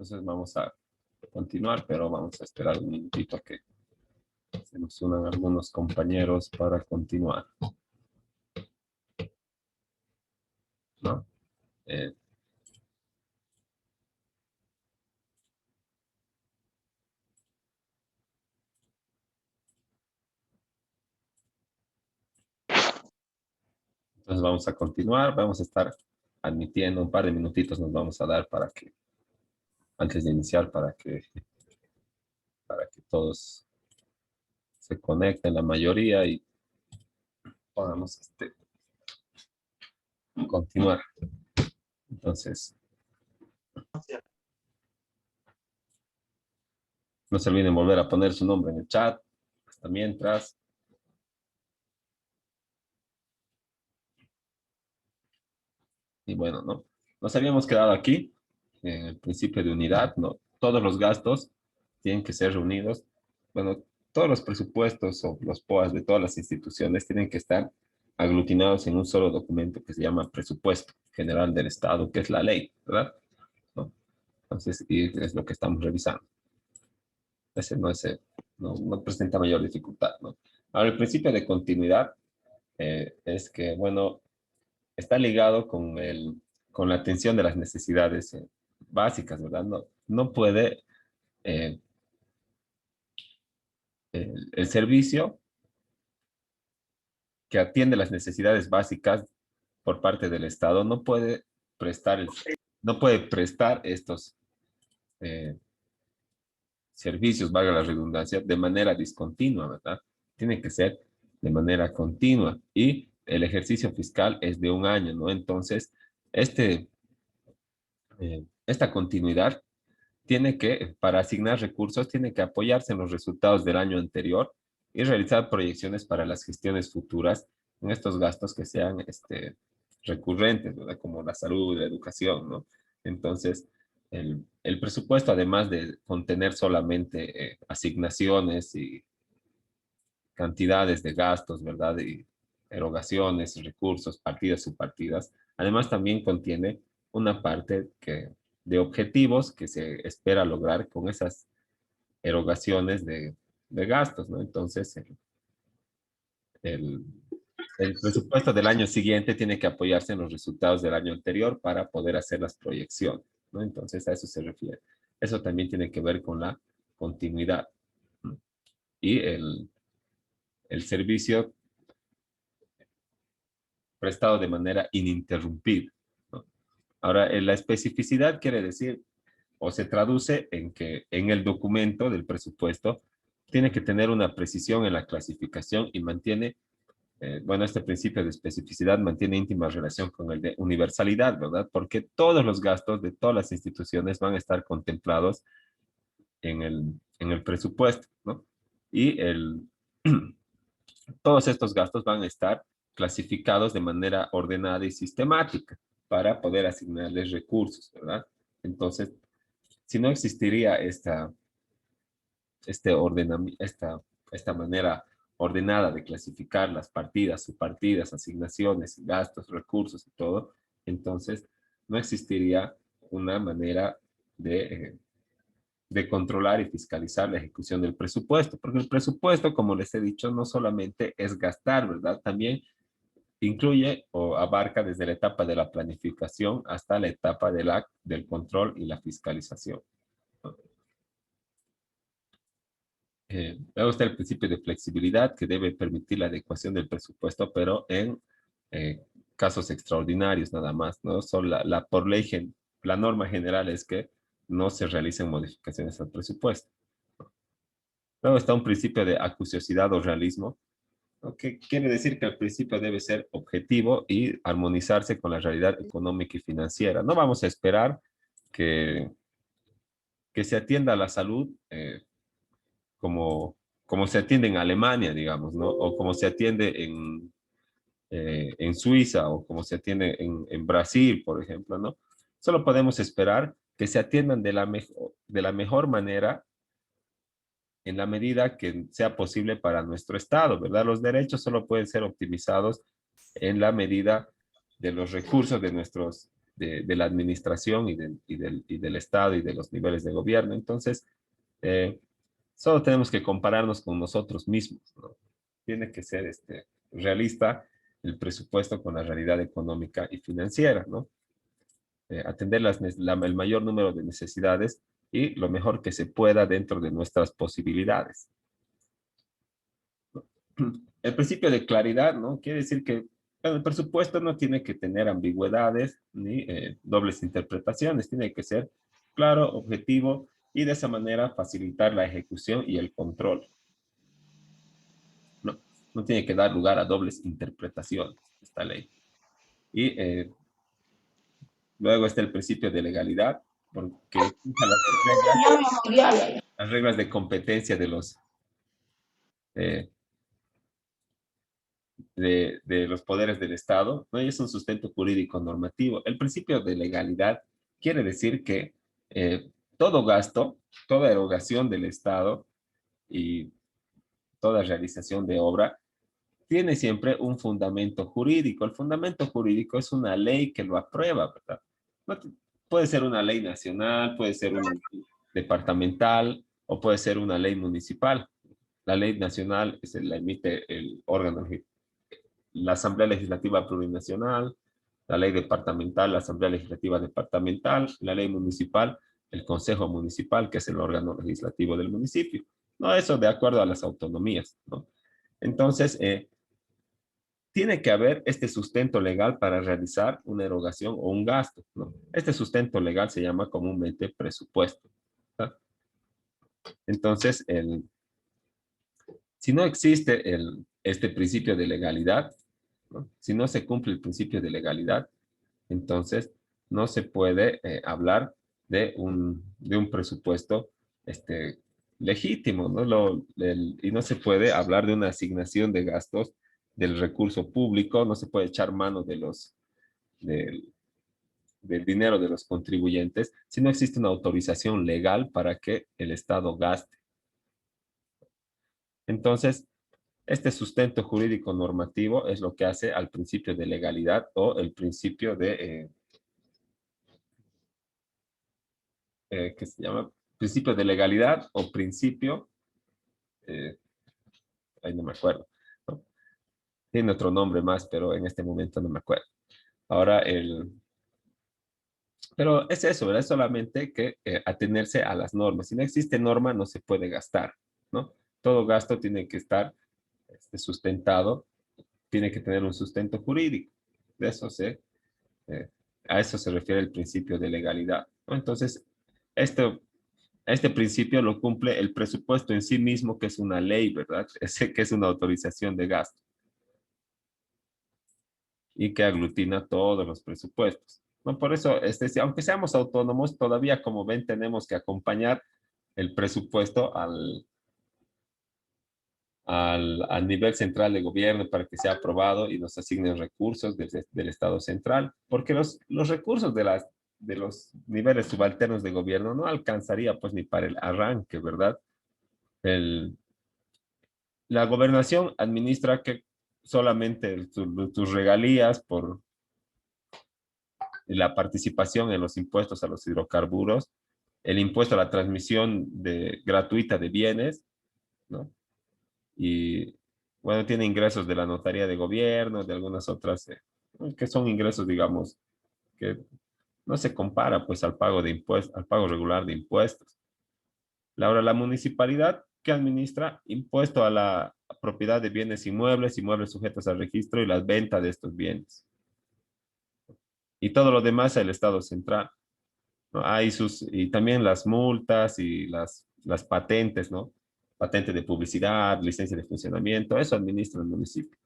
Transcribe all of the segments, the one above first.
Entonces vamos a continuar, pero vamos a esperar un minutito a que se nos unan algunos compañeros para continuar, ¿no? Eh, entonces vamos a continuar, vamos a estar admitiendo un par de minutitos, nos vamos a dar para que, antes de iniciar, para que todos se conecten, la mayoría, y podamos continuar. Entonces, no se olviden volver a poner su nombre en el chat, hasta mientras. Y bueno, ¿no? Nos habíamos quedado aquí, en el principio de unidad, ¿no? Todos los gastos tienen que ser reunidos. Bueno, todos los presupuestos o los POAs de todas las instituciones tienen que estar aglutinados en un solo documento que se llama Presupuesto General del Estado, que es la ley, ¿verdad? ¿No? Entonces, y es lo que estamos revisando. Ese no, no presenta mayor dificultad, ¿no? Ahora, el principio de continuidad es que, bueno, está ligado con la atención de las necesidades básicas, ¿verdad? No, no puede el servicio que atiende las necesidades básicas por parte del Estado no puede prestar, no puede prestar estos eh, servicios, valga la redundancia, de manera discontinua, ¿verdad? Tiene que ser de manera continua y el ejercicio fiscal es de un año, ¿no? Entonces, esta continuidad tiene que, para asignar recursos, tiene que apoyarse en los resultados del año anterior y realizar proyecciones para las gestiones futuras en estos gastos que sean recurrentes, ¿verdad? Como la salud, la educación, ¿no? Entonces, el presupuesto, además de contener solamente asignaciones y cantidades de gastos, ¿verdad? Y erogaciones, recursos, partidas, subpartidas, además también contiene una parte de objetivos que se espera lograr con esas erogaciones de gastos, ¿no? Entonces, el, el presupuesto del año siguiente tiene que apoyarse en los resultados del año anterior para poder hacer las proyecciones, ¿no? Entonces, a eso se refiere. Eso también tiene que ver con la continuidad, ¿no? Y el servicio prestado de manera ininterrumpida, ¿no? Ahora, la especificidad quiere decir, o se traduce en que en el documento del presupuesto tiene que tener una precisión en la clasificación y mantiene, bueno, este principio de especificidad mantiene íntima relación con el de universalidad, ¿verdad? Porque todos los gastos de todas las instituciones van a estar contemplados en el presupuesto, ¿no? Y todos estos gastos van a estar clasificados de manera ordenada y sistemática para poder asignarles recursos, ¿verdad? Entonces, si no existiría esta manera ordenada de clasificar las partidas, subpartidas, asignaciones, gastos, recursos y todo, entonces no existiría una manera de controlar y fiscalizar la ejecución del presupuesto, porque el presupuesto, como les he dicho, no solamente es gastar, ¿verdad? También incluye o abarca desde la etapa de la planificación hasta la etapa del control y la fiscalización. Luego está el principio de flexibilidad que debe permitir la adecuación del presupuesto, pero en eh, casos extraordinarios nada más, ¿no? Solo por ley, la norma general es que no se realicen modificaciones al presupuesto. Luego está un principio de acuciosidad o realismo, ¿no? Que quiere decir que el principio debe ser objetivo y armonizarse con la realidad económica y financiera. No vamos a esperar que, que se atienda a la salud como, como se atiende en Alemania, digamos, ¿no? O como se atiende en Suiza o como se atiende en Brasil, por ejemplo, ¿no? Solo podemos esperar que se atiendan de la mejor manera en la medida que sea posible para nuestro Estado, ¿verdad? Los derechos solo pueden ser optimizados en la medida de los recursos de nuestros de la administración y del Estado y de los niveles de gobierno. Entonces, solo tenemos que compararnos con nosotros mismos, ¿no? Tiene que ser realista el presupuesto con la realidad económica y financiera, ¿no? Atender el mayor número de necesidades y lo mejor que se pueda dentro de nuestras posibilidades. El principio de claridad, ¿no? Quiere decir que bueno, el presupuesto no tiene que tener ambigüedades ni dobles interpretaciones, tiene que ser claro, objetivo y de esa manera facilitar la ejecución y el control. No, no tiene que dar lugar a dobles interpretaciones esta ley. Y luego está el principio de legalidad, porque fija las reglas de competencia eh, de los poderes del Estado, ¿no? Y es un sustento jurídico normativo. El principio de legalidad quiere decir que todo gasto, toda erogación del Estado y toda realización de obra tiene siempre un fundamento jurídico. El fundamento jurídico es una ley que lo aprueba, ¿verdad? No puede ser una ley nacional, puede ser una ley departamental o puede ser una ley municipal. La ley nacional la emite el órgano, la Asamblea Legislativa Plurinacional, la ley departamental, la Asamblea Legislativa Departamental, la ley municipal, el Consejo Municipal, que es el órgano legislativo del municipio. No, eso de acuerdo a las autonomías, ¿no? Entonces, tiene que haber este sustento legal para realizar una erogación o un gasto, ¿no? Este sustento legal se llama comúnmente presupuesto, ¿no? Entonces, si no existe este principio de legalidad, ¿no? Si no se cumple el principio de legalidad, entonces no se puede hablar de un presupuesto legítimo, ¿no? Y no se puede hablar de una asignación de gastos del recurso público, no se puede echar mano del, del dinero de los contribuyentes si no existe una autorización legal para que el Estado gaste. Entonces, este sustento jurídico normativo es lo que hace al principio de legalidad o el principio que se llama principio de legalidad o principio, eh, ahí no me acuerdo, ¿no? Tiene otro nombre más, pero en este momento no me acuerdo. Ahora, pero es eso, ¿verdad? Es solamente que atenerse a las normas. Si no existe norma, no se puede gastar, ¿no? Todo gasto tiene que estar sustentado, tiene que tener un sustento jurídico. De eso eh, a eso se refiere el principio de legalidad, ¿no? Entonces, este, este principio lo cumple el presupuesto en sí mismo, que es una ley, ¿verdad? Que es una autorización de gasto y que aglutina todos los presupuestos, ¿no? Por eso, aunque seamos autónomos, todavía, como ven, tenemos que acompañar el presupuesto al nivel central de gobierno para que sea aprobado y nos asignen recursos del Estado central, porque los recursos de los niveles subalternos de gobierno no alcanzaría pues ni para el arranque, ¿verdad? El, la gobernación administra que solamente tus regalías por la participación en los impuestos a los hidrocarburos, el impuesto a la transmisión gratuita de bienes, ¿no? Y bueno, tiene ingresos de la notaría de gobierno, de algunas otras, que son ingresos, digamos, que no se compara pues al pago de impuestos, al pago regular de impuestos. Ahora, la municipalidad que administra impuesto a la propiedad de bienes inmuebles, inmuebles sujetos al registro y las ventas de estos bienes. Y todo lo demás el Estado central, ¿no? Y también las multas y las patentes, ¿no? Patente de publicidad, licencia de funcionamiento, eso administra el municipio.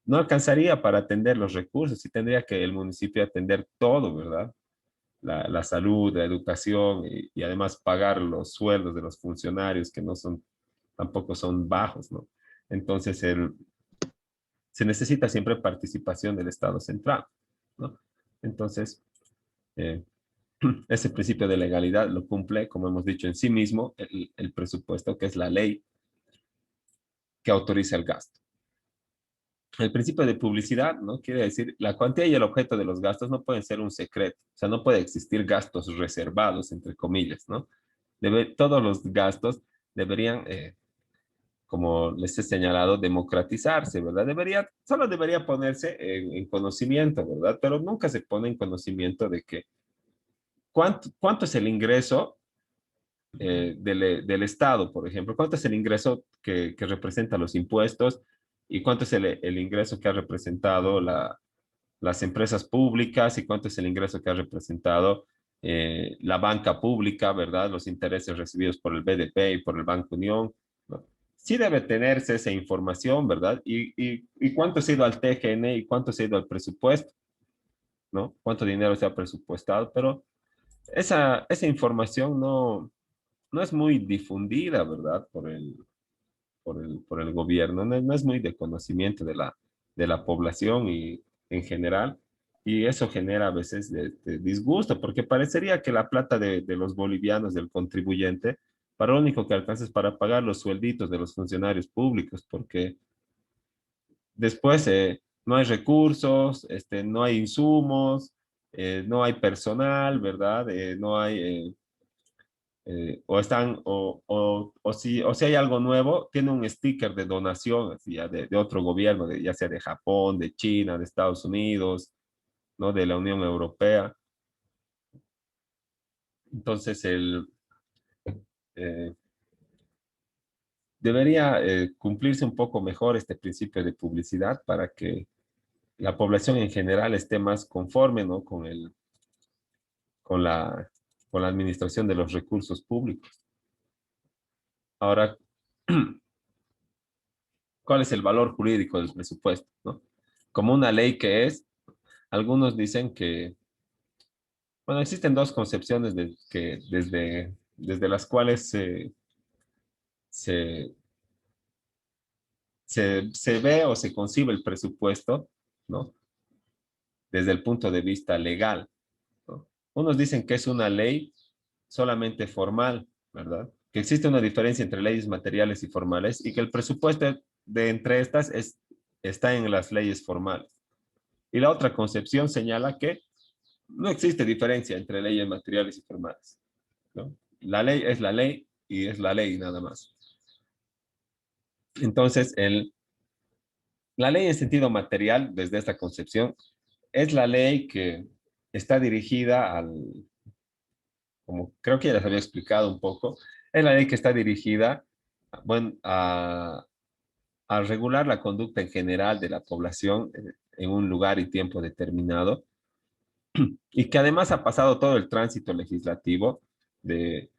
No alcanzaría para atender los recursos y tendría que el municipio atender todo, ¿verdad? La salud, la educación y además pagar los sueldos de los funcionarios que no son, tampoco son bajos, ¿no? Entonces, se necesita siempre participación del Estado central, ¿no? Entonces, eh, ese principio de legalidad lo cumple, como hemos dicho, en sí mismo el presupuesto, que es la ley que autoriza el gasto. el principio de publicidad, ¿no? Quiere decir, la cuantía y el objeto de los gastos no pueden ser un secreto. O sea, no puede existir gastos reservados, entre comillas, ¿no? Todos los gastos deberían, como les he señalado, democratizarse, ¿verdad? Solo debería ponerse en conocimiento, ¿verdad? Pero nunca se pone en conocimiento de que cuánto es el ingreso del Estado, por ejemplo, cuánto es el ingreso que representa los impuestos y cuánto es el ingreso que ha representado las empresas públicas y cuánto es el ingreso que ha representado la banca pública, ¿verdad? Los intereses recibidos por el BDP y por el Banco Unión, ¿no? Sí debe tenerse esa información, ¿verdad? Y cuánto se ha ido al TGN y cuánto se ha ido al presupuesto, ¿no? Cuánto dinero se ha presupuestado, pero esa información no es muy difundida, ¿verdad? Por el gobierno, no es muy de conocimiento de la población y en general, y eso genera a veces de disgusto, porque parecería que la plata de los bolivianos, del contribuyente, para lo único que alcanza es para pagar los suelditos de los funcionarios públicos, porque después no hay recursos, no hay insumos, no hay personal, ¿verdad? No hay o están, o si hay algo nuevo, tiene un sticker de donación, así, ya de otro gobierno, ya sea de Japón, de China, de Estados Unidos, ¿no? De la Unión Europea. Entonces, eh, debería cumplirse un poco mejor este principio de publicidad para que la población en general esté más conforme, ¿no? Con la, con la administración de los recursos públicos. Ahora, ¿cuál es el valor jurídico del presupuesto, ¿no? Como una ley que es, algunos dicen que, bueno, existen dos concepciones desde las cuales se, se ve o se concibe el presupuesto, ¿no? Desde el punto de vista legal, ¿no? Unos dicen que es una ley solamente formal, ¿verdad? Que existe una diferencia entre leyes materiales y formales y que el presupuesto de entre estas está en las leyes formales. Y la otra concepción señala que no existe diferencia entre leyes materiales y formales, ¿no? La ley es la ley y es la ley nada más. Entonces, la ley en sentido material, desde esta concepción, es la ley que está dirigida como creo que ya les había explicado un poco, es la ley que está dirigida, bueno, a regular la conducta en general de la población en un lugar y tiempo determinado, y que además ha pasado todo el tránsito legislativo de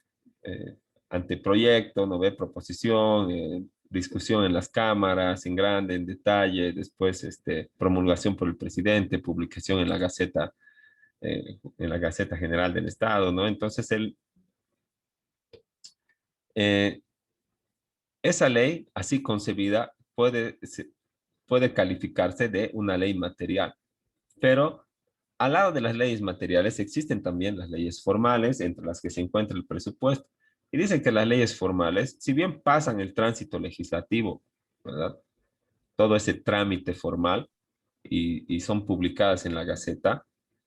eh, anteproyecto, no ve proposición, discusión en las cámaras, en grande, en detalle, después promulgación por el presidente, publicación en la Gaceta General del Estado, ¿no? Entonces, eh, esa ley, así concebida, puede calificarse de una ley material, pero al lado de las leyes materiales existen también las leyes formales, entre las que se encuentra el presupuesto. Y dicen que las leyes formales, si bien pasan el tránsito legislativo, ¿verdad? Todo ese trámite formal y son publicadas en la Gaceta,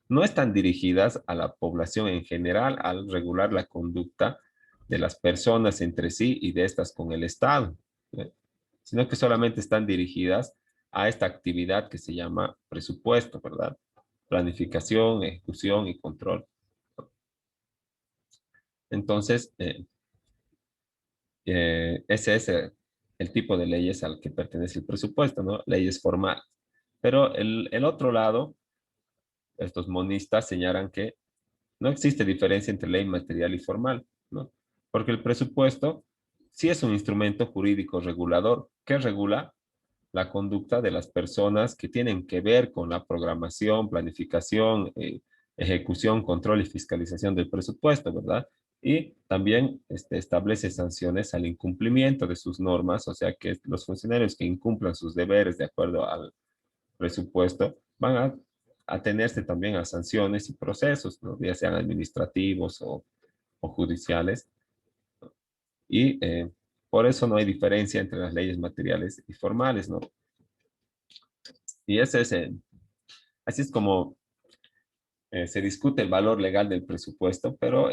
no están dirigidas a la población en general al regular la conducta de las personas entre sí y de estas con el Estado, ¿eh? Sino que solamente están dirigidas a esta actividad que se llama presupuesto, ¿verdad? Planificación, ejecución y control. Entonces, ese es el tipo de leyes al que pertenece el presupuesto, ¿no? Leyes formales. Pero el otro lado, estos monistas señalan que no existe diferencia entre ley material y formal, ¿no? Porque el presupuesto sí es un instrumento jurídico regulador que regula la conducta de las personas que tienen que ver con la programación, planificación, ejecución, control y fiscalización del presupuesto, ¿verdad? Y también establece sanciones al incumplimiento de sus normas, o sea que los funcionarios que incumplan sus deberes de acuerdo al presupuesto van a tenerse también a sanciones y procesos, ¿no? Ya sean administrativos o judiciales. Y por eso no hay diferencia entre las leyes materiales y formales, ¿no? Y ese es, así es como se discute el valor legal del presupuesto, pero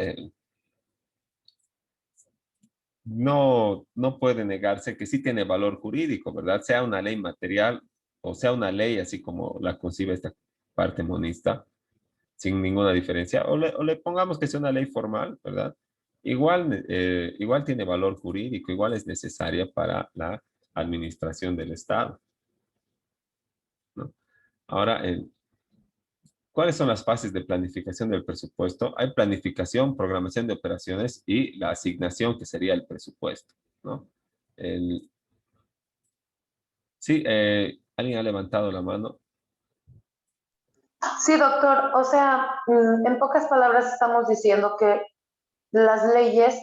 no puede negarse que sí tiene valor jurídico, ¿verdad? Sea una ley material o sea una ley así como la concibe esta parte monista, sin ninguna diferencia, o le pongamos que sea una ley formal, ¿verdad? Igual tiene valor jurídico, igual es necesaria para la administración del Estado, ¿no? Ahora, ¿cuáles son las fases de planificación del presupuesto? Hay planificación, programación de operaciones y la asignación, que sería el presupuesto, ¿no? El, sí, alguien ha levantado la mano. Sí, doctor. O sea, en pocas palabras estamos diciendo que las leyes,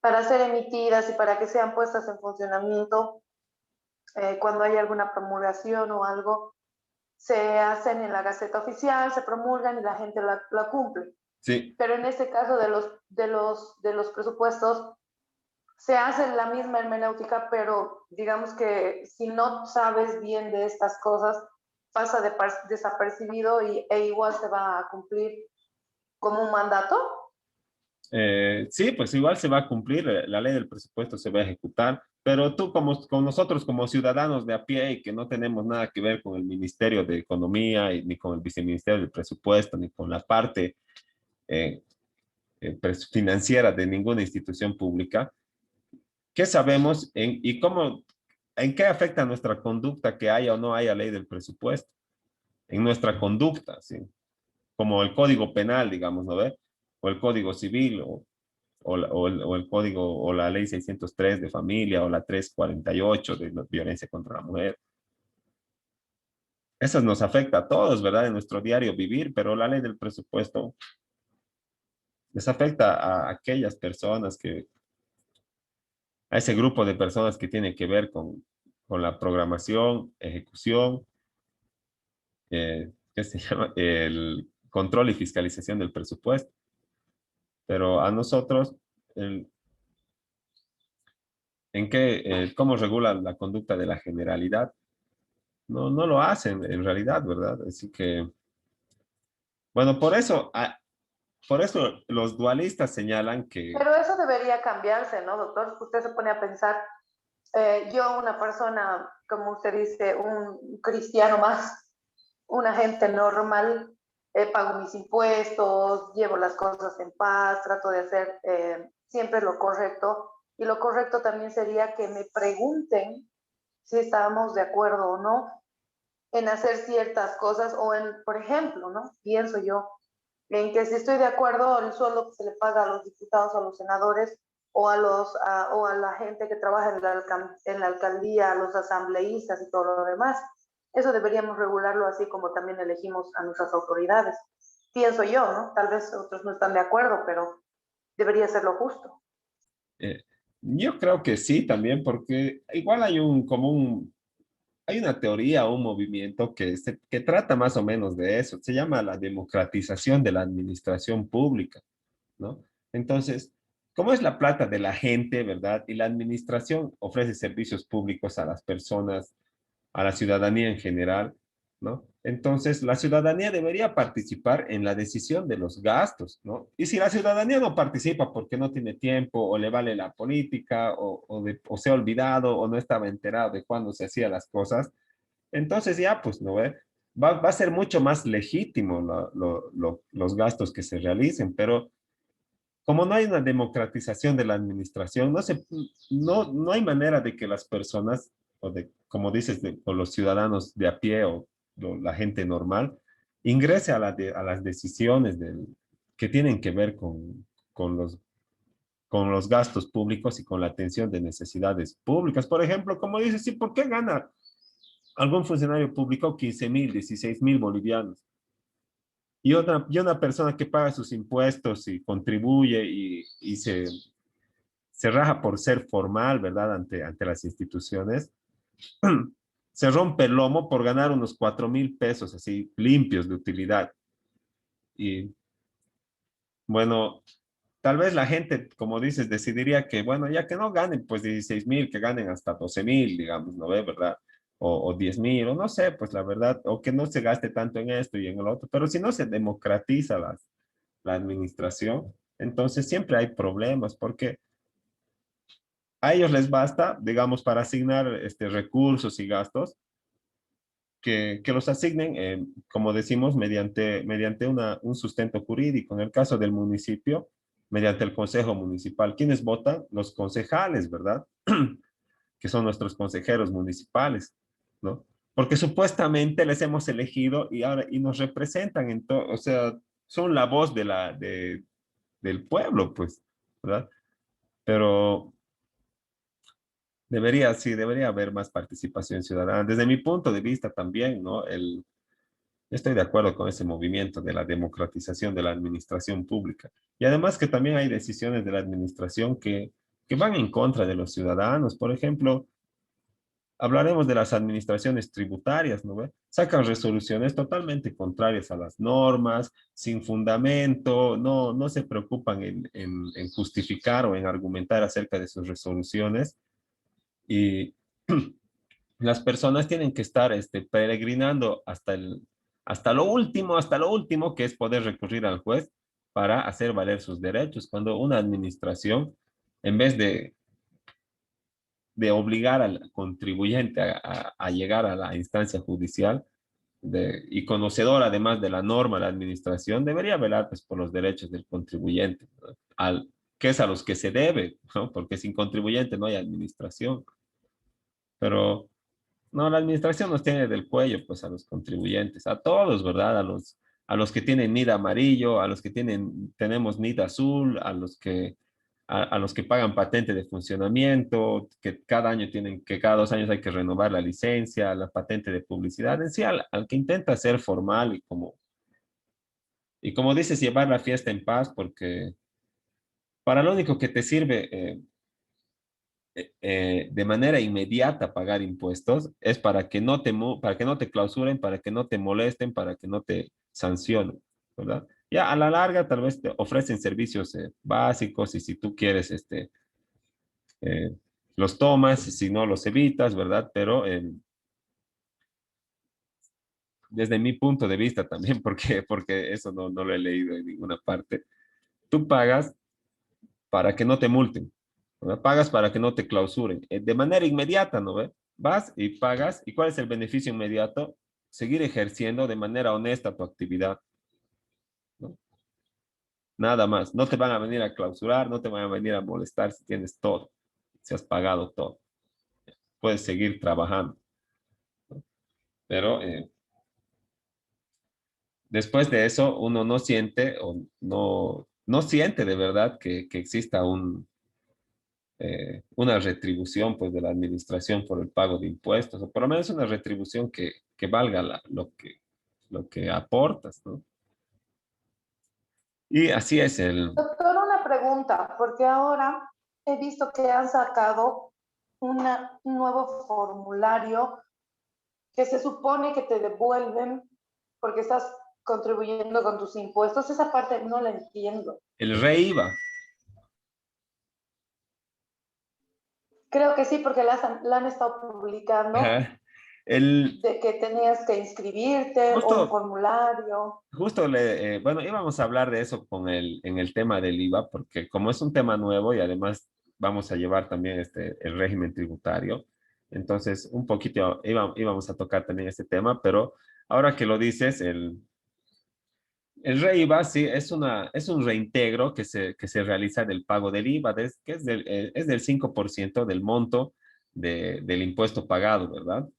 para ser emitidas y para que sean puestas en funcionamiento, cuando hay alguna promulgación o algo, se hacen en la Gaceta Oficial, se promulgan y la gente la cumple. Sí, Pero en este caso de los presupuestos, se hace la misma hermenéutica, pero digamos que si no sabes bien de estas cosas, pasa desapercibido e igual se va a cumplir como un mandato. sí, pues igual se va a cumplir, la ley del presupuesto se va a ejecutar, pero tú como con nosotros como ciudadanos de a pie y que no tenemos nada que ver con el Ministerio de Economía ni con el Viceministerio del Presupuesto ni con la parte eh, financiera de ninguna institución pública, ¿qué sabemos y en qué afecta nuestra conducta que haya o no haya ley del presupuesto? En nuestra conducta, ¿sí? Como el Código Penal, digamos, ¿no ve? O el Código Civil, o el Código, o la Ley 603 de familia, o la 348 de violencia contra la mujer. Eso nos afecta a todos, ¿verdad? En nuestro diario vivir, pero la ley del presupuesto les afecta a aquellas personas a ese grupo de personas que tiene que ver con la programación, ejecución, ¿qué se llama? El control y fiscalización del presupuesto. Pero a nosotros, el, ¿cómo regula la conducta de la generalidad? No lo hacen en realidad, ¿verdad? Así que, bueno, por eso los dualistas señalan que, Pero eso debería cambiarse, ¿no, doctor? Usted se pone a pensar, yo una persona, como usted dice, un cristiano más, una gente normal, pago mis impuestos, llevo las cosas en paz, trato de hacer siempre lo correcto. Y lo correcto también sería que me pregunten si estábamos de acuerdo o no en hacer ciertas cosas o en, por ejemplo, ¿no? Pienso yo, en que si estoy de acuerdo el sueldo que se le paga a los diputados o a los senadores o a la gente que trabaja en la alcaldía, a los asambleístas y todo lo demás. Eso deberíamos regularlo así como también elegimos a nuestras autoridades. Pienso yo, ¿no? Tal vez otros no están de acuerdo, pero debería ser lo justo. eh, yo creo que sí también, porque igual hay una teoría o un movimiento que trata más o menos de eso. Se llama la democratización de la administración pública, ¿no? Entonces, ¿cómo es la plata de la gente, verdad? Y la administración ofrece servicios públicos a las personas, a la ciudadanía en general, ¿no? Entonces, la ciudadanía debería participar en la decisión de los gastos, ¿no? Y si la ciudadanía no participa porque no tiene tiempo o le vale la política o se ha olvidado o no estaba enterado de cuándo se hacían las cosas, entonces ya, pues, ¿no ve? Va a ser mucho más legítimo los gastos que se realicen, pero como no hay una democratización de la administración, no hay manera de que las personas, como dices, o los ciudadanos de a pie la gente normal, ingrese a las decisiones que tienen que ver con con los gastos públicos y con la atención de necesidades públicas. Por ejemplo, como dices, sí, ¿por qué gana algún funcionario público 15,000, 16,000 bolivianos? Y una persona que paga sus impuestos y contribuye y se raja por ser formal, ¿verdad? Ante las instituciones, se rompe el lomo por ganar unos 4,000 pesos así limpios de utilidad. Y bueno, tal vez la gente, como dices, decidiría que, bueno, ya que no ganen, pues 16,000, que ganen hasta 12,000, digamos, ¿no ve, verdad? o 10,000, o no sé, pues la verdad, o que no se gaste tanto en esto y en el otro, pero si no se democratiza la administración, entonces siempre hay problemas, porque a ellos les basta, digamos, para asignar recursos y gastos, que los asignen, como decimos, mediante un sustento jurídico. En el caso del municipio, mediante el Consejo Municipal. ¿Quiénes votan? Los concejales, ¿verdad? Que son nuestros consejeros municipales, ¿no? Porque supuestamente les hemos elegido y ahora y nos representan en todo, o sea, son la voz del pueblo, pues, ¿verdad? Pero sí, debería haber más participación ciudadana. Desde mi punto de vista también, ¿no? Yo estoy de acuerdo con ese movimiento de la democratización de la administración pública. Y además que también hay decisiones de la administración que van en contra de los ciudadanos. Por ejemplo, hablaremos de las administraciones tributarias, ¿no ve? Sacan resoluciones totalmente contrarias a las normas, sin fundamento, no se preocupan en justificar o en argumentar acerca de sus resoluciones. Y las personas tienen que estar peregrinando hasta lo último, que es poder recurrir al juez para hacer valer sus derechos. Cuando una administración, en vez de obligar al contribuyente a llegar a la instancia judicial y conocedor además de la norma, la administración debería velar pues, por los derechos del contribuyente, ¿no? Que es a los que se debe, ¿no? Porque sin contribuyente no hay administración. Pero no, la administración nos tiene del cuello, pues a los contribuyentes, a todos, ¿verdad? A los que tienen NID amarillo, a los que tenemos NID azul, a los que pagan patente de funcionamiento, que cada año que cada 2 años hay que renovar la licencia, la patente de publicidad, en sí, al que intenta ser formal y como dices, llevar la fiesta en paz, porque para lo único que te sirve de manera inmediata pagar impuestos es para que no te clausuren, para que no te molesten, para que no te sancionen, ¿verdad? Ya a la larga tal vez te ofrecen servicios básicos y si tú quieres, eh, los tomas, y si no los evitas, ¿verdad? Pero desde mi punto de vista también, porque eso no lo he leído en ninguna parte, tú pagas para que no te multen, ¿no? Pagas para que no te clausuren. De manera inmediata, ¿no ve? Vas y pagas. ¿Y cuál es el beneficio inmediato? Seguir ejerciendo de manera honesta tu actividad, ¿no? Nada más. No te van a venir a clausurar, no te van a venir a molestar si tienes todo, si has pagado todo. Puedes seguir trabajando, ¿no? Pero después de eso, uno no siente o no siente de verdad que exista una retribución pues de la administración por el pago de impuestos, o por lo menos una retribución que valga lo que aportas, ¿no? Y así es Doctor, una pregunta, porque ahora he visto que han sacado un nuevo formulario que se supone que te devuelven porque estás contribuyendo con tus impuestos. Esa parte no la entiendo. el REIVA. Creo que sí, porque la han estado publicando Ajá. El, de que tenías que inscribirte o un justo, formulario. justo bueno, íbamos a hablar de eso en el tema del IVA, porque como es un tema nuevo y además vamos a llevar también el régimen tributario, entonces un poquito íbamos a tocar también este tema, pero ahora que lo dices, el REIVA, sí, es un reintegro que se realiza del pago del IVA, que es del 5% del monto del impuesto pagado, ¿verdad?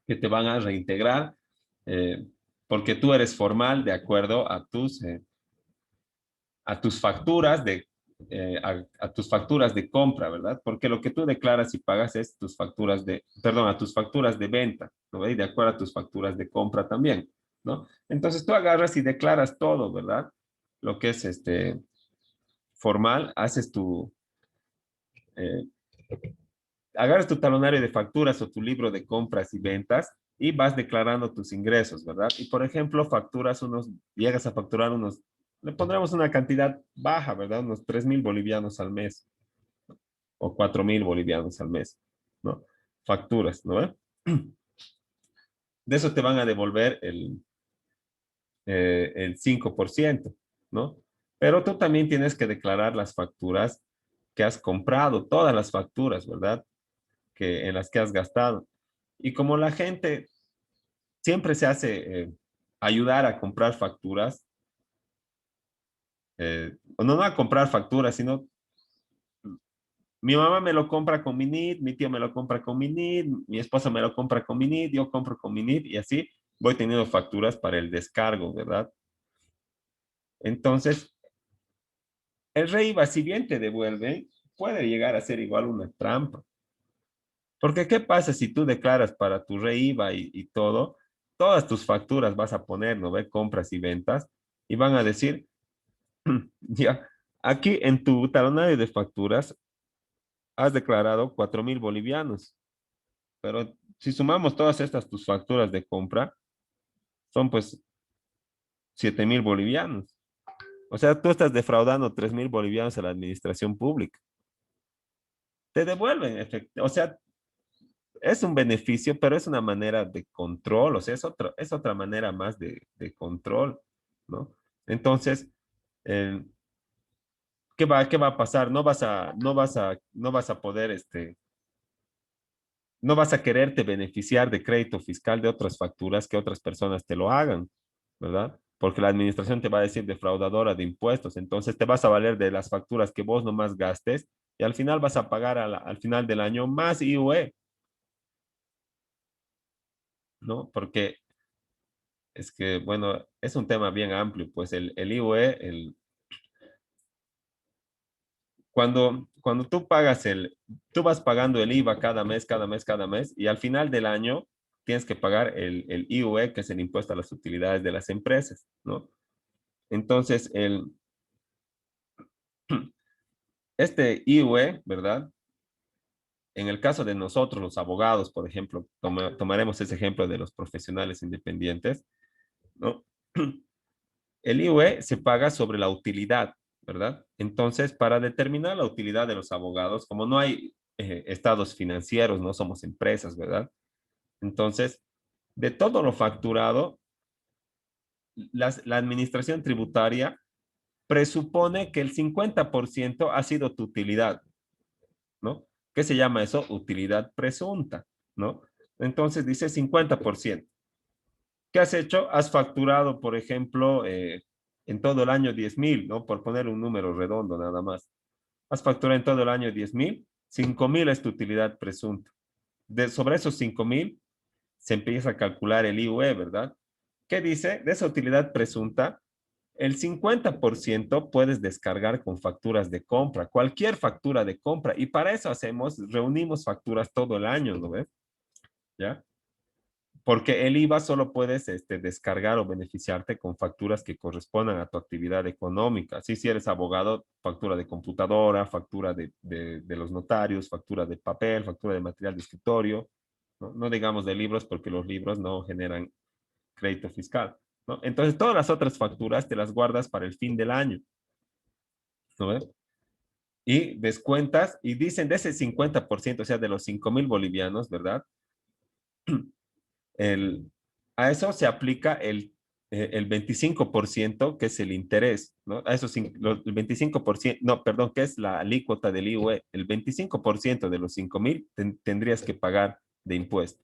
Que te van a reintegrar eh, porque tú eres formal de acuerdo a tus facturas a tus facturas de compra, ¿verdad? Porque lo que tú declaras y pagas es a tus facturas de venta, ¿no? Y de acuerdo a tus facturas de compra también, ¿no? Entonces tú agarras y declaras todo, ¿verdad? Lo que es formal, eh, agarras tu talonario de facturas o tu libro de compras y ventas y vas declarando tus ingresos, ¿verdad? Y por ejemplo, llegas a facturar le pondremos una cantidad baja, ¿verdad? Unos 3,000 bolivianos al mes o 4,000 bolivianos al mes, ¿no? Facturas, ¿no? De eso te van a devolver el 5%, ¿no? Pero tú también tienes que declarar las facturas que has comprado, todas las facturas, ¿verdad? En las que has gastado. Y como la gente siempre se hace ayudar a comprar facturas, o no a comprar facturas, sino mi mamá me lo compra con mi NIT, mi tío me lo compra con mi NIT, mi esposa me lo compra con mi NIT, yo compro con mi NIT y así voy teniendo facturas para el descargo, ¿verdad? Entonces, el REIVA, si bien te devuelve, puede llegar a ser igual una trampa. Porque ¿qué pasa si tú declaras para tu REIVA y todo, todas tus facturas vas a poner, ¿no ve? Compras y ventas, y van a decir, ya, aquí en tu talonario de facturas has declarado 4.000 bolivianos, pero si sumamos todas estas tus facturas de compra, son pues 7.000 bolivianos. O sea, tú estás defraudando 3.000 bolivianos a la administración pública. Te devuelven, o sea, es un beneficio, pero es una manera de control, o sea, es otra manera más de control, ¿no? Entonces, eh, qué va a pasar? No vas a poder, no vas a quererte beneficiar de crédito fiscal de otras facturas que otras personas te lo hagan, ¿verdad? Porque la administración te va a decir defraudadora de impuestos, entonces te vas a valer de las facturas que vos nomás gastes y al final vas a pagar al final del año más IUE, ¿no? Porque es que, bueno, es un tema bien amplio, pues el IUE, cuando tú pagas tú vas pagando el IVA cada mes, cada mes, cada mes, y al final del año tienes que pagar el IUE, que es el impuesto a las utilidades de las empresas, ¿no? Entonces, este IUE, ¿verdad? En el caso de nosotros, los abogados, por ejemplo, tomaremos ese ejemplo de los profesionales independientes, ¿no? El IUE se paga sobre la utilidad, ¿verdad? Entonces, para determinar la utilidad de los abogados, como no hay estados financieros, no somos empresas, ¿verdad? Entonces, de todo lo facturado, la administración tributaria presupone que el 50% ha sido tu utilidad, ¿no? ¿Qué se llama eso? Utilidad presunta, ¿no? Entonces dice 50%. ¿Qué has hecho? Has facturado, por ejemplo, en todo el año 10.000, ¿no? Por poner un número redondo nada más. Has facturado en todo el año 10.000, 5.000 es tu utilidad presunta. Sobre esos 5.000 se empieza a calcular el IUE, ¿verdad? ¿Qué dice? De esa utilidad presunta, el 50% puedes descargar con facturas de compra, cualquier factura de compra. Y para eso reunimos facturas todo el año, ¿no ves? ¿Ya? Porque el IVA solo puedes descargar o beneficiarte con facturas que correspondan a tu actividad económica. Así si eres abogado, factura de computadora, factura de los notarios, factura de papel, factura de material de escritorio, ¿no? No digamos de libros porque los libros no generan crédito fiscal, ¿no? Entonces todas las otras facturas te las guardas para el fin del año, ¿no ves? Y descuentas y dicen de ese 50%, o sea, de los 5.000 bolivianos, ¿verdad? El, a eso se aplica el 25% que es el interés, ¿no? A eso el 25%, no, perdón, que es la alícuota del IUE. El 25% de los 5.000 tendrías que pagar de impuesto.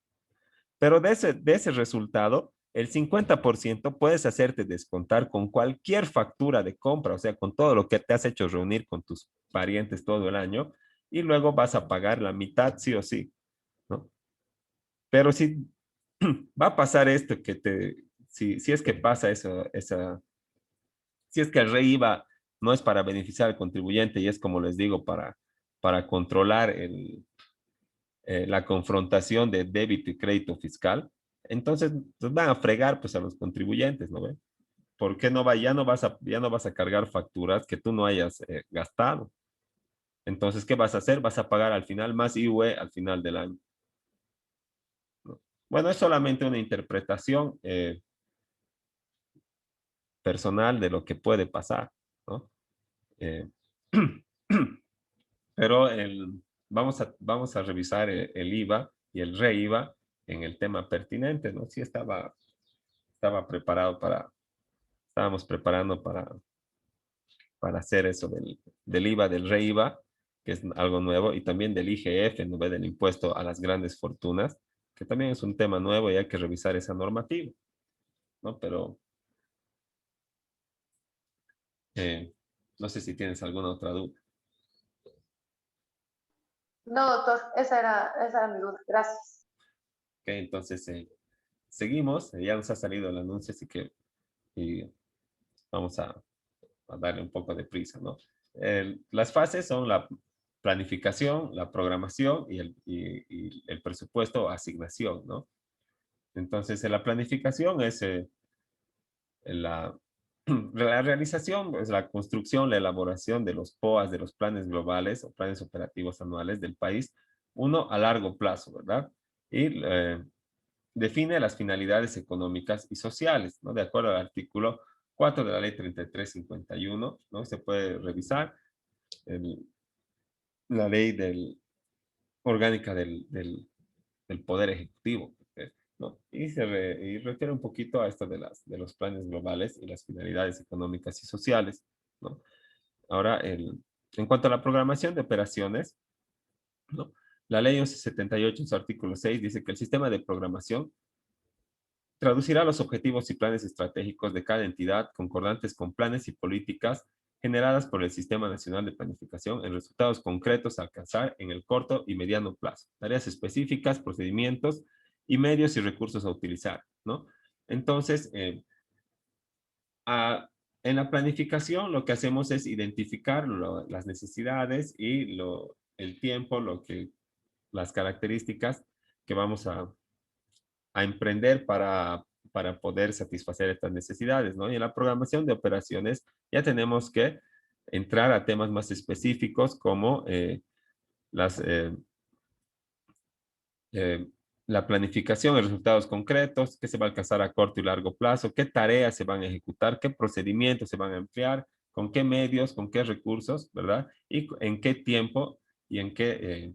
Pero de ese resultado, el 50% puedes hacerte descontar con cualquier factura de compra, o sea, con todo lo que te has hecho reunir con tus parientes todo el año, y luego vas a pagar la mitad sí o sí, ¿no? Pero si va a pasar esto si es que pasa si es que el rey IVA no es para beneficiar al contribuyente y es como les digo, para controlar la confrontación de débito y crédito fiscal, entonces pues, van a fregar pues a los contribuyentes, ¿no ve? ¿Por qué no va? Ya no vas a cargar facturas que tú no hayas gastado. Entonces, ¿qué vas a hacer? Vas a pagar al final más IUE al final del año, ¿no? Bueno, es solamente una interpretación personal de lo que puede pasar, ¿no? Eh, pero vamos a revisar el IVA y el REIVA en el tema pertinente, ¿no? Sí estaba preparado estábamos preparando para hacer eso del IVA, del REIVA, que es algo nuevo, y también del IGF, ¿no? Del impuesto a las grandes fortunas, que también es un tema nuevo y hay que revisar esa normativa, ¿no? Pero eh, no sé si tienes alguna otra duda. No, doctor, esa era mi duda. Gracias. Ok, entonces seguimos, ya nos ha salido el anuncio, así que y vamos a darle un poco de prisa, ¿no? Las fases son la planificación, la programación y el presupuesto o asignación, ¿no? Entonces, la planificación es la, la realización, es la construcción, la elaboración de los POAs, de los planes globales o planes operativos anuales del país, uno a largo plazo, ¿verdad? Y define las finalidades económicas y sociales, ¿no? De acuerdo al artículo 4 de la ley 3351, ¿no? Se puede revisar el- la ley orgánica del Poder Ejecutivo, ¿no? Y refiere un poquito a esto de los planes globales y las finalidades económicas y sociales, ¿no? Ahora, en cuanto a la programación de operaciones, ¿no? La ley 1178 en su artículo 6 dice que el sistema de programación traducirá los objetivos y planes estratégicos de cada entidad concordantes con planes y políticas generadas por el Sistema Nacional de Planificación en resultados concretos a alcanzar en el corto y mediano plazo, tareas específicas, procedimientos y medios y recursos a utilizar, ¿no? Entonces, a, en la planificación lo que hacemos es identificar las necesidades y el tiempo, las características que vamos a emprender para poder satisfacer estas necesidades, ¿no? Y en la programación de operaciones ya tenemos que entrar a temas más específicos como las, eh, la planificación de resultados concretos, qué se va a alcanzar a corto y largo plazo, qué tareas se van a ejecutar, qué procedimientos se van a emplear, con qué medios, con qué recursos, ¿verdad? Y en qué tiempo y en qué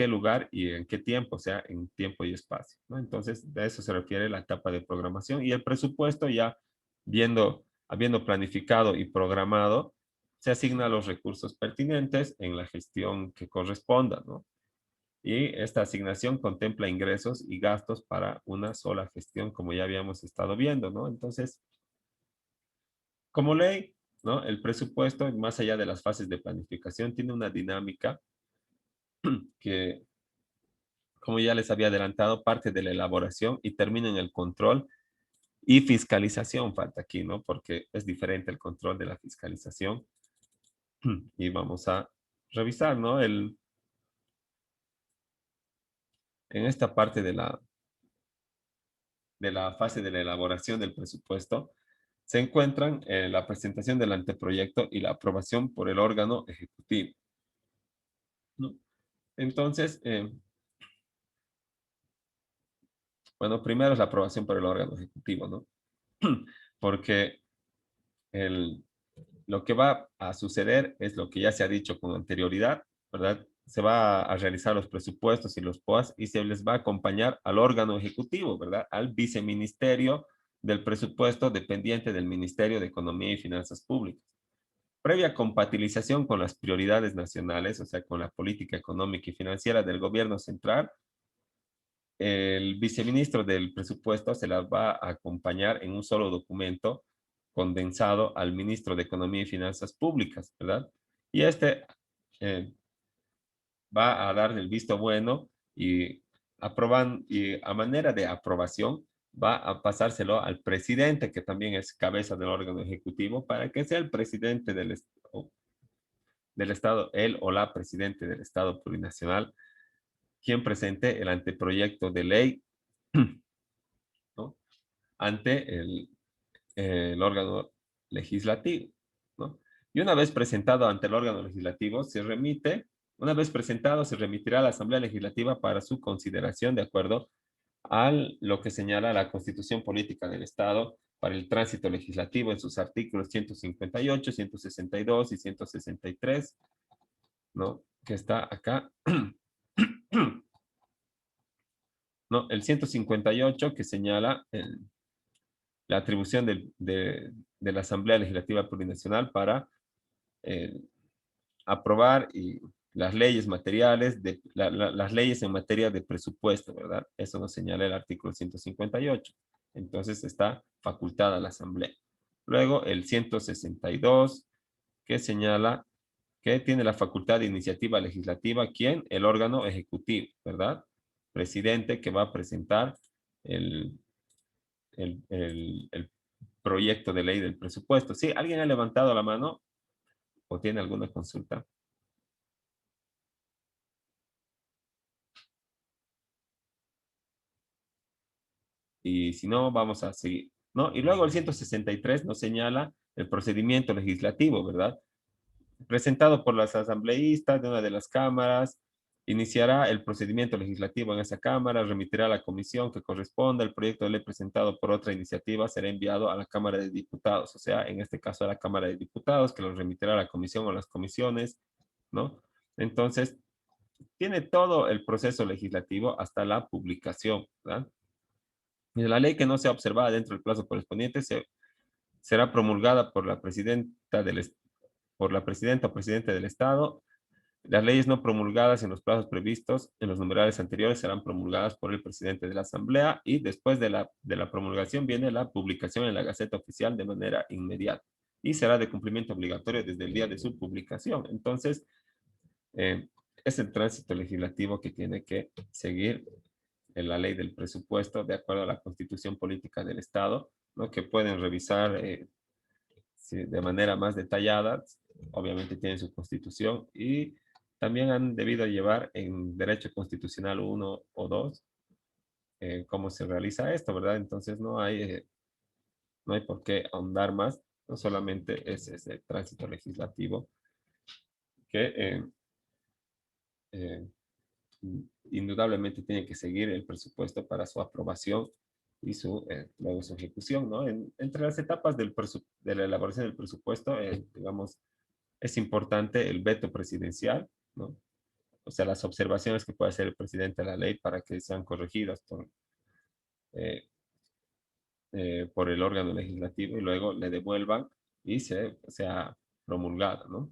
lugar y en qué tiempo, o sea, en tiempo y espacio, ¿no? Entonces, de eso se refiere la etapa de programación y el presupuesto ya habiendo planificado y programado, se asigna los recursos pertinentes en la gestión que corresponda, ¿no? Y esta asignación contempla ingresos y gastos para una sola gestión, como ya habíamos estado viendo, ¿no? Entonces, como ley, ¿no? El presupuesto, más allá de las fases de planificación, tiene una dinámica que como ya les había adelantado, parte de la elaboración y termina en el control y fiscalización, falta aquí, ¿no? Porque es diferente el control de la fiscalización. Y vamos a revisar, ¿no? En esta parte de la fase de la elaboración del presupuesto, se encuentran la presentación del anteproyecto y la aprobación por el órgano ejecutivo, ¿no? Entonces, bueno, primero es la aprobación por el órgano ejecutivo, ¿no? Porque el, lo que va a suceder es lo que ya se ha dicho con anterioridad, ¿verdad? Se va a realizar los presupuestos y los POAS y se les va a acompañar al órgano ejecutivo, ¿verdad? Al viceministerio del presupuesto dependiente del Ministerio de Economía y Finanzas Públicas. Previa compatibilización con las prioridades nacionales, o sea, con la política económica y financiera del gobierno central, el viceministro del presupuesto se las va a acompañar en un solo documento condensado al ministro de Economía y Finanzas Públicas, ¿verdad? Y este eh, va a dar el visto bueno y y a manera de aprobación va a pasárselo al presidente, que también es cabeza del órgano ejecutivo, para que sea el presidente del Estado, él o la presidente del Estado plurinacional, quien presente el anteproyecto de ley, ¿no? Ante el órgano legislativo, ¿no? Y una vez presentado ante el órgano legislativo, una vez presentado, se remitirá a la Asamblea Legislativa para su consideración de acuerdo a lo que señala la Constitución Política del Estado para el tránsito legislativo en sus artículos 158, 162 y 163, ¿no? Que está acá. No, el 158 que señala la atribución de la Asamblea Legislativa Plurinacional para eh, aprobar las leyes materiales, las leyes en materia de presupuesto, ¿verdad? Eso nos señala el artículo 158. Entonces está facultada la Asamblea. Luego el 162, que señala que tiene la facultad de iniciativa legislativa, ¿quién? El órgano ejecutivo, ¿verdad? Presidente que va a presentar el, el proyecto de ley del presupuesto. ¿Sí? ¿Alguien ha levantado la mano o tiene alguna consulta? Y si no, vamos a seguir, ¿no? Y luego el 163 nos señala el procedimiento legislativo, ¿verdad? Presentado por los asambleístas de una de las cámaras, iniciará el procedimiento legislativo en esa cámara, remitirá a la comisión que corresponda, el proyecto de ley presentado por otra iniciativa será enviado a la Cámara de Diputados, o sea, en este caso a la Cámara de Diputados, que lo remitirá a la comisión o las comisiones, ¿no? Entonces, tiene todo el proceso legislativo hasta la publicación, ¿verdad? Y la ley que no sea observada dentro del plazo correspondiente será promulgada por la presidenta por la presidenta o presidente del Estado. Las leyes no promulgadas en los plazos previstos en los numerales anteriores serán promulgadas por el presidente de la Asamblea y después de la promulgación viene la publicación en la Gaceta Oficial de manera inmediata y será de cumplimiento obligatorio desde el día de su publicación. Entonces, eh, es el tránsito legislativo que tiene que seguir en la ley del presupuesto de acuerdo a la constitución política del Estado, ¿no? Que pueden revisar de manera más detallada, obviamente tienen su constitución y también han debido llevar en derecho constitucional 1 o 2 cómo se realiza esto, ¿verdad? Entonces no hay por qué ahondar más, no solamente es ese tránsito legislativo que eh, indudablemente tiene que seguir el presupuesto para su aprobación y luego su ejecución, ¿no? Entre las etapas de la elaboración del presupuesto, digamos, es importante el veto presidencial, ¿no? O sea, las observaciones que puede hacer el presidente a la ley para que sean corregidas eh, por el órgano legislativo y luego le devuelvan y sea promulgada, ¿no?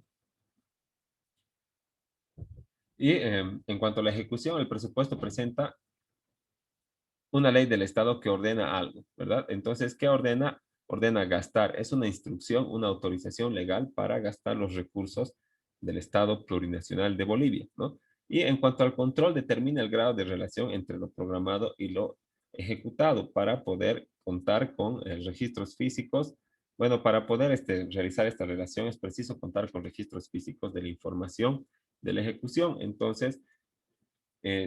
Y en cuanto a la ejecución, el presupuesto presenta una ley del Estado que ordena algo, ¿verdad? Entonces, ¿qué ordena? Ordena gastar. Es una instrucción, una autorización legal para gastar los recursos del Estado plurinacional de Bolivia, ¿no? Y en cuanto al control, determina el grado de relación entre lo programado y lo ejecutado para poder contar con registros físicos. Bueno, para poder realizar esta relación es preciso contar con registros físicos de la información de la ejecución. Entonces,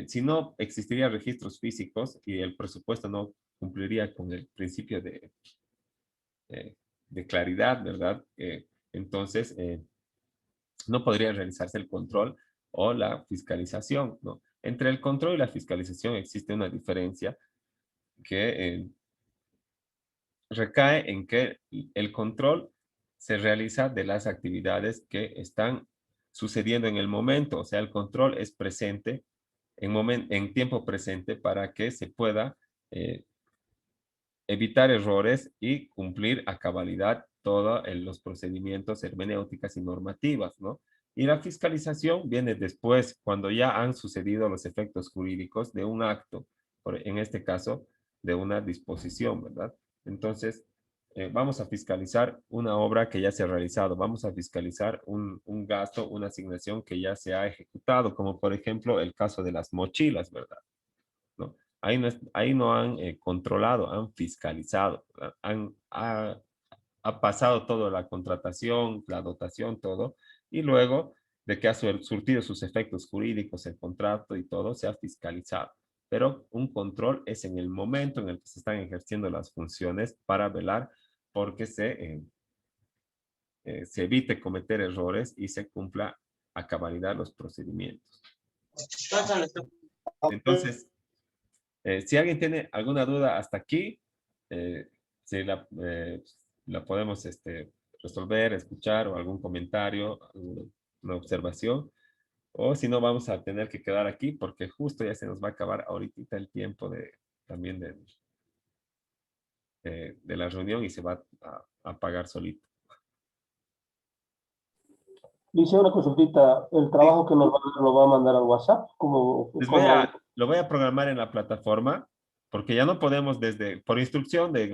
si no existirían registros físicos y el presupuesto no cumpliría con el principio eh, de claridad, ¿verdad? Entonces, no podría realizarse el control o la fiscalización, ¿no? Entre el control y la fiscalización existe una diferencia que recae en que el control se realiza de las actividades que están sucediendo en el momento, o sea, el control es presente en tiempo presente para que se pueda eh, evitar errores y cumplir a cabalidad todos los procedimientos hermenéuticas y normativas, ¿no? Y la fiscalización viene después, cuando ya han sucedido los efectos jurídicos de un acto, en este caso, de una disposición, ¿verdad? Entonces, vamos a fiscalizar una obra que ya se ha realizado, vamos a fiscalizar un gasto, una asignación que ya se ha ejecutado, como por ejemplo el caso de las mochilas, ¿verdad? ¿No? Ahí no han controlado, han fiscalizado, ha pasado toda la contratación, la dotación, todo, y luego de que ha surtido sus efectos jurídicos, el contrato y todo, se ha fiscalizado. Pero un control es en el momento en el que se están ejerciendo las funciones para velar porque se evite cometer errores y se cumpla a cabalidad los procedimientos. Entonces, si alguien tiene alguna duda hasta aquí, si la podemos resolver, escuchar o algún comentario, alguna observación, O si no, vamos a tener que quedar aquí porque justo ya se nos va a acabar ahorita el tiempo también de la reunión y se va a apagar solito. Le hice una consultita, el Sí. trabajo que nos va a dar lo va a mandar al WhatsApp, como, Lo voy a programar en la plataforma porque ya no podemos por instrucción de